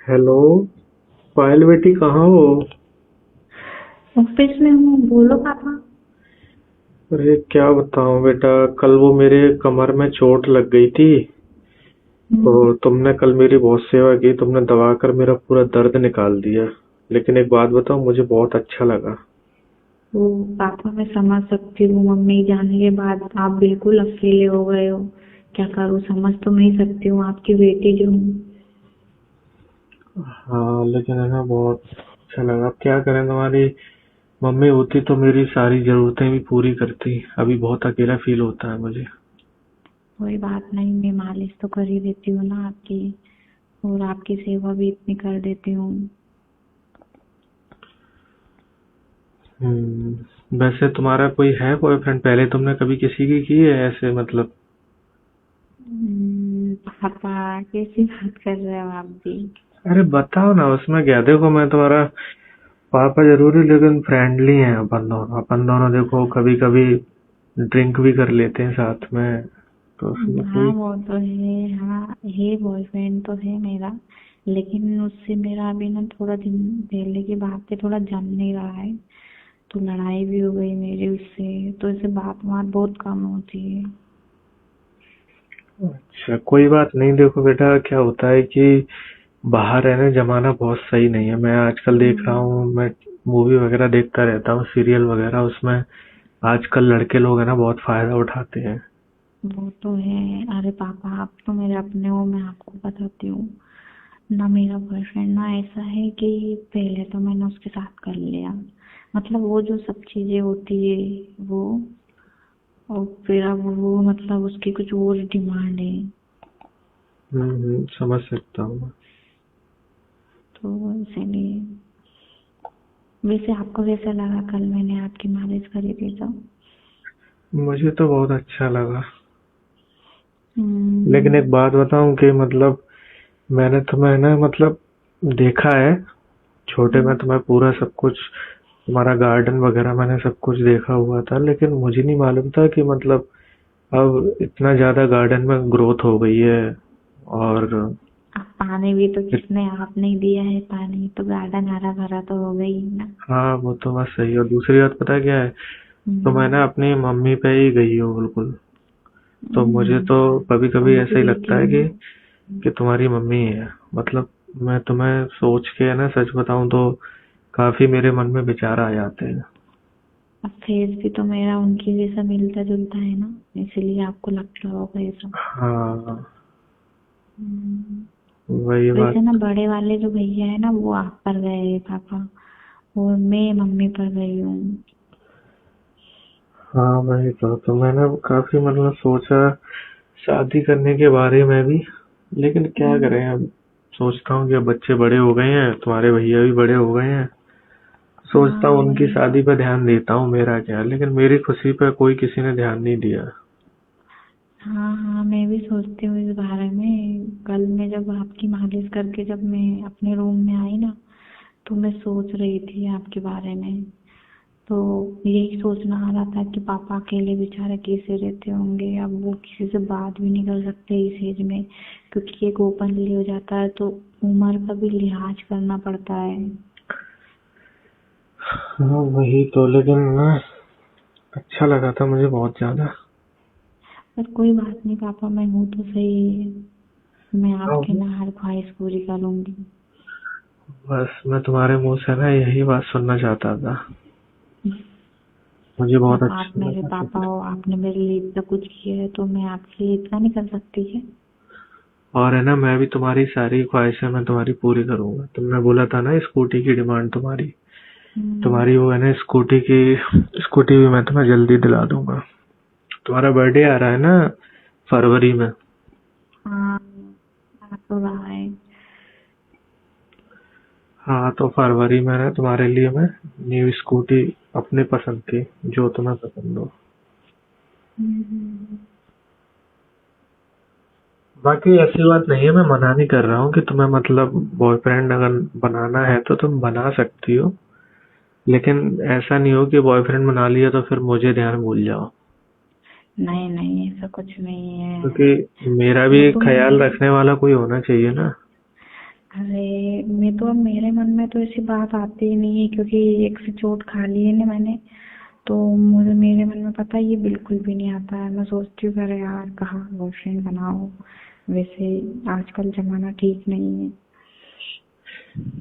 Hello. पायल बेटी कहाँ हो? ऑफिस में हूँ। बोलो पापा। अरे क्या बताऊं बेटा, कल वो मेरे कमर में चोट लग गई थी। तो हम्म, तुमने कल मेरी बहुत सेवा की, तुमने दबा कर मेरा पूरा दर्द निकाल दिया। लेकिन एक बात बताऊं, मुझे बहुत अच्छा लगा। तो पापा मैं समझ सकती हूँ, मम्मी जाने के बाद आप बिल्कुल अकेले हो गए हो। क्या करूँ, समझ तो नहीं सकती हूँ, आपकी बेटी जो हूँ। हाँ लेकिन है ना, बहुत अच्छा लगा। अब क्या करें, तुम्हारी मम्मी होती तो मेरी सारी जरूरतें भी पूरी करती। अभी बहुत अकेला फील होता है मुझे। कोई बात नहीं, मैं मालिश तो कर ही देती हूँ ना आपकी। और आपकी सेवा भी इतनी कर देती हूँ। वैसे तुम्हारा कोई है बॉयफ्रेंड? पहले तुमने कभी किसी की है ऐसे मतलब? पापा कैसी बात कर रहे हो आप भी। अरे बताओ ना, उसमें क्या। देखो मैं तुम्हारा पापा जरूरी, लेकिन फ्रेंडली हैं अपन दोनों देखो कभी कभी ड्रिंक भी कर लेते हैं साथ में। तो उसमें हाँ कोई। वो तो है, हाँ है, बॉयफ्रेंड तो है मेरा। लेकिन उससे मेरा अभी ना थोड़ा दिन पहले की बात है, थोड़ा जम नहीं रहा है। तो लड़ाई भी हो गई मेरी उससे, तो इससे बात बात बहुत कम होती है। अच्छा कोई बात नहीं। देखो बेटा, क्या होता है कि बाहर रहने जमाना बहुत सही नहीं है। मैं आजकल देख रहा हम्म, हूँ, मैं मूवी वगैरह देखता रहता हूँ, सीरियल वगैरह, उसमें आजकल लड़के लोग है ना बहुत फायदा उठाते हैं। वो तो है। अरे पापा आप तो मेरे अपने हो, मैं आपको बताती हूँ ना। मेरा बॉयफ्रेंड ना ऐसा है कि पहले तो मैंने उसके साथ कर लिया, मतलब वो जो सब चीजें होती है वो। और फिर अब वो मतलब उसकी कुछ और डिमांड है। समझ सकता हूँ। तो इसीलिए। वैसे आपको कैसा लगा कल मैंने आपकी मालिश करी थी तो। मुझे तो बहुत अच्छा लगा। लेकिन हम्म, एक बात बताऊं कि मतलब मैंने तुम्हें ना मतलब देखा है। छोटे में तुम्हें पूरा सब कुछ, तुम्हारा गार्डन वगैरह मैंने सब कुछ देखा हुआ था, लेकिन मुझे नहीं मालूम था कि मतलब अब इतना ज्यादा गार्डन में ग्रोथ हो गई है। और अब पानी भी तो इत, किसने, आपने ही दिया है पानी, तो गार्डन हरा भरा तो हो गई ना। हाँ वो तो बात सही है। और दूसरी बात पता है क्या है? तो मैं ना हम्म, अपनी मम्मी पे ही गई हूँ बिल्कुल। तो मुझे तो कभी कभी उनकी ऐसा ही लगता बेटी है हूँ ना। कि तुम्हारी मम्मी ही है मतलब। मैं तुम्हें सोच के है ना, सच बताऊं तो काफी मेरे मन में विचार आ जाते हैं। अब फेस भी तो मेरा उनकी जैसा मिलता जुलता है ना, इसलिए आपको लगता होगा ये सब। हाँ हम्म, वही वैसे बात। ना बड़े वाले जो भैया है ना वो आप पर गए हैं पापा, और मैं मम्मी पर गई हूँ। हाँ वही तो मैंने काफी मतलब सोचा शादी करने के बारे में भी। लेकिन क्या हम्म, करें अब। सोचता हूँ कि अब बच्चे बड़े हो गए हैं, तुम्हारे भैया भी बड़े हो गए हैं। सोचता हूँ हाँ उनकी वही। शादी पे ध्यान देता हूँ, मेरा क्या। लेकिन मेरी खुशी पे कोई किसी ने ध्यान नहीं दिया। हाँ हाँ, मैं भी सोचती हूँ इस बारे में। कल मैं जब आपकी मालिश करके जब मैं अपने रूम में आई ना, तो मैं सोच रही थी आपके बारे में। तो यही सोचना आ रहा था कि पापा अकेले बेचारे कैसे रहते होंगे। अब वो किसी से बात भी नहीं कर सकते इस एज में, क्योंकि एक ओपनली हो जाता है तो उम्र का भी लिहाज करना पड़ता है। हाँ वही तो। लेकिन ना अच्छा लगा था मुझे बहुत ज्यादा। पर कोई बात नहीं पापा, मैं हूँ तो सही। मैं आपके हाँ, ना हर ख्वाहिश पूरी करूंगी। बस मैं तुम्हारे मुंह से ना यही बात सुनना चाहता था। मुझे बहुत अब आप अच्छा मेरे लगा पापा सुनकर। हो, आपने मेरे लिए इतना कुछ किया है, तो मैं आपके लिए इतना नहीं कर सकती है। और है ना, मैं भी तुम्हारी सारी ख्वाहिशें मैं तुम्हारी पूरी करूंगा। तुमने बोला था ना स्कूटी की डिमांड तुम्हारी, हम्म, तुम्हारी वो है ना स्कूटी की। स्कूटी भी मैं तुम्हें जल्दी दिला दूंगा। तुम्हारा बर्थडे आ रहा है ना, फरवरी में। हाँ, आ तो रहा है। हाँ तो फरवरी में ना तुम्हारे लिए मैं न्यू स्कूटी, अपनी पसंद की, जो तुम्हें पसंद हो। हम्म, बाकी ऐसी बात नहीं है, मैं मना नहीं कर रहा हूँ कि तुम्हें मतलब बॉयफ्रेंड अगर बनाना है तो तुम बना सकती हो। लेकिन ऐसा नहीं हो कि बॉयफ्रेंड बना लिया तो फिर मुझे ध्यान भूल जाओ। नहीं नहीं, ऐसा कुछ नहीं है। क्योंकि मेरा वो भी तो ख्याल मैं, रखने वाला कोई होना चाहिए ना। अरे मैं तो अब मेरे मन में तो ऐसी बात आती ही नहीं है, क्योंकि एक से चोट खा ली है ना मैंने। तो मुझे मेरे मन में पता है ये बिल्कुल भी नहीं आता है। मैं सोचती हूँ अरे यार कहाँ बॉयफ्रेंड बनाओ। वैसे आजकल जमाना ठीक नहीं है।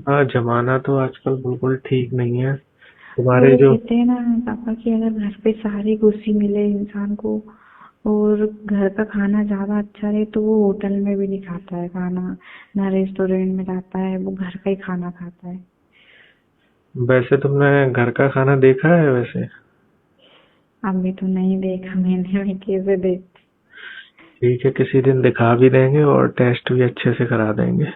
हाँ, जमाना तो आजकल बिल्कुल ठीक नहीं है। तुम्हारे वो जो कहते हैं ना पापा कि अगर घर पे सारी खुशी मिले इंसान को और घर का खाना ज्यादा अच्छा रहे तो वो होटल में भी नहीं खाता है खाना, ना रेस्टोरेंट में जाता है, वो घर का ही खाना खाता है। वैसे तुमने घर का खाना देखा है वैसे? अभी तो नहीं देखा मैंने, मैं कैसे देख। ठीक है, किसी दिन दिखा भी देंगे और टेस्ट भी अच्छे से करा देंगे।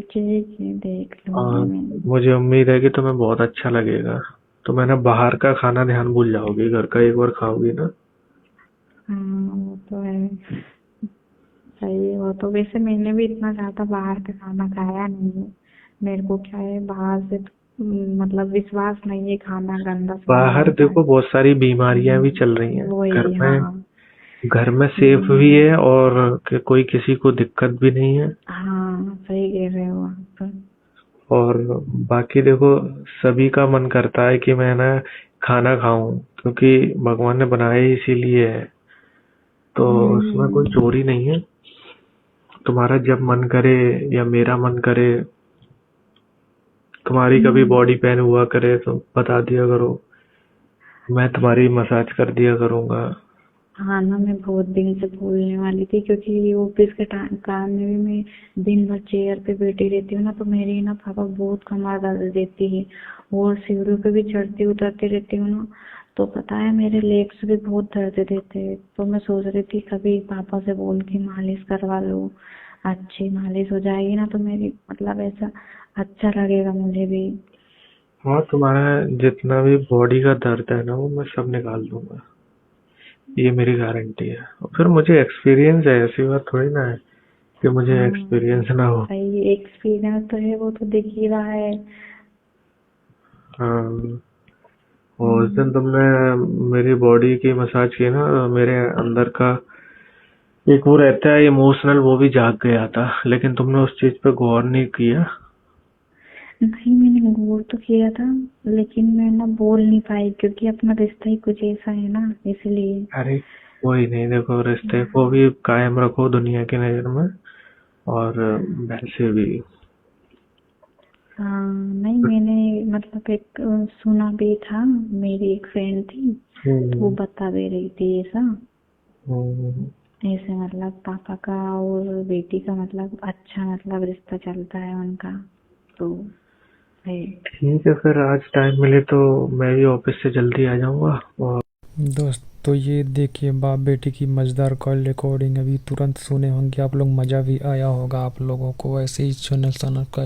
ठीक है देख लूंगी और मैं। मुझे उम्मीद है कि तुम्हें बहुत अच्छा लगेगा। तुम है ना बाहर का खाना ध्यान भूल जाओगी, घर का एक बार खाओगी ना। हाँ वो तो है। सही है वो तो। वैसे मैंने भी इतना ज्यादा बाहर का खाना खाया नहीं है। मेरे को क्या है बाहर से मतलब विश्वास नहीं है, खाना गंदा सारा बाहर बनता है। देखो बहुत सारी बीमारियां भी चल रही हैं। वही हाँ। घर में सेफ भी हम्म, है और कोई किसी को दिक्कत भी नहीं है। हाँ सही कह रहे हो आप। और बाकी देखो, सभी का मन करता है कि मैं ना खाना खाऊं, क्योंकि भगवान ने बनाया ही इसीलिए है। तो उसमें कोई हम्म, चोरी नहीं है। तुम्हारा जब मन करे या मेरा मन करे, तुम्हारी कभी हम्म, बॉडी पेन हुआ करे तो बता दिया करो, मैं तुम्हारी मसाज कर दिया करूंगा। हाँ ना मैं बहुत दिन से बोलने वाली थी, क्योंकि ऑफिस के टाइम काम में भी मैं दिन भर चेयर पे बैठी रहती हूँ ना, तो मेरी ना पापा बहुत कमर दर्द देती है। और सीढ़ियों पे भी चढ़ती उतरती रहती हूँ ना, तो पता है मेरे लेग्स भी बहुत दर्द देते हैं। तो मैं सोच रही थी कभी पापा से बोल के मालिश करवा लो, अच्छी मालिश हो जाएगी ना तो मेरी मतलब ऐसा अच्छा लगेगा मुझे भी। हाँ, तुम्हारा जितना भी बॉडी का दर्द है ना वो मैं सब निकाल दूंगा, ये मेरी गारंटी है। और फिर मुझे एक्सपीरियंस है, ऐसी बात थोड़ी ना है कि मुझे हाँ एक्सपीरियंस ना हो। सही एक्सपीरियंस तो है, वो तो दिख ही रहा है। हाँ। और उस दिन हम्म, तुमने मेरी बॉडी की मसाज की ना, मेरे अंदर का एक वो रहता है इमोशनल, वो भी जाग गया था, लेकिन तुमने उस चीज पे गौर नहीं किया। नहीं मैंने गौर तो किया था, लेकिन मैं ना बोल नहीं पाई क्योंकि अपना रिश्ता ही कुछ ऐसा है ना, इसलिए। अरे कोई नहीं, देखो रिश्ते को हाँ भी कायम रखो दुनिया की नजर में। और वैसे भी हाँ, नहीं मैंने मतलब एक सुना भी था, मेरी एक फ्रेंड थी तो वो हम्म, बता भी रही थी ऐसा। हम्म, ऐसे मतलब पापा का और बेटी का मतलब अच्छा मतलब रिश्ता चलता है उनका, तो है। ठीक है, फिर आज टाइम मिले तो मैं भी ऑफिस से जल्दी आ जाऊंगा। और दोस्त तो ये देखिए बाप बेटी की मज़ेदार कॉल रिकॉर्डिंग अभी तुरंत सुने होंगे आप लोग, मज़ा भी आया होगा आप लोगों को। ऐसे ही चैनल का